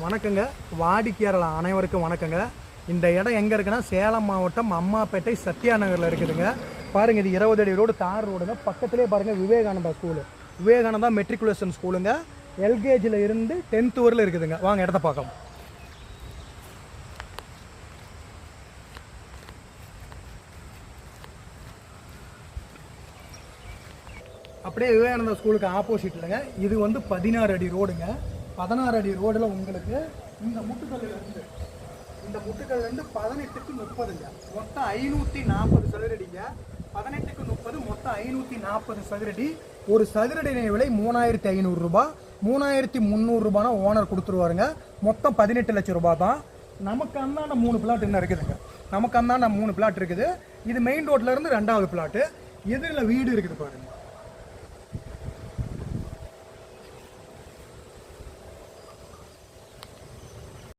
வணக்கங்க. வாடிக்கையாளர் அனைவருக்கும் வணக்கங்க. இந்த இடம் எங்கே இருக்குன்னா சேலம் மாவட்டம் அம்மாப்பேட்டை சத்யா நகரில் இருக்குதுங்க. பாருங்கள், இது 20 அடி ரோடு, தார் ரோடுங்க. பக்கத்துலேயே பாருங்கள் விவேகானந்தா ஸ்கூலு. விவேகானந்தா மெட்ரிகுலேஷன் ஸ்கூலுங்க. எல்கேஜியில் இருந்து 10th வரையில் இருக்குதுங்க. வாங்க இடத்த பார்க்கலாம். அப்படியே விவேகானந்தா ஸ்கூலுக்கு ஆப்போசிட்லங்க இது வந்து 16 அடி ரோடுங்க. 16 அடி ரோடில் உங்களுக்கு இந்த முட்டுக்கல்லேருந்து 18க்கு 30ங்க. மொத்தம் 540 சதுரடிங்க. 18க்கு 30 மொத்தம் 540 சதுரடி. ஒரு சதுரடி விலை 3500 ரூபாய். 3300 ரூபானா ஓனர் கொடுத்துருவாருங்க. மொத்தம் 18 லட்சம் ரூபாய் தான். நமக்கு அந்தாண்ட 3 பிளாட் இன்னும் இருக்குதுங்க. நமக்கு அந்தாண்ட 3 பிளாட் இருக்குது. இது மெயின் ரோட்ல இருந்து 2வது பிளாட்டு. எதிரில் வீடு இருக்குது பாருங்க.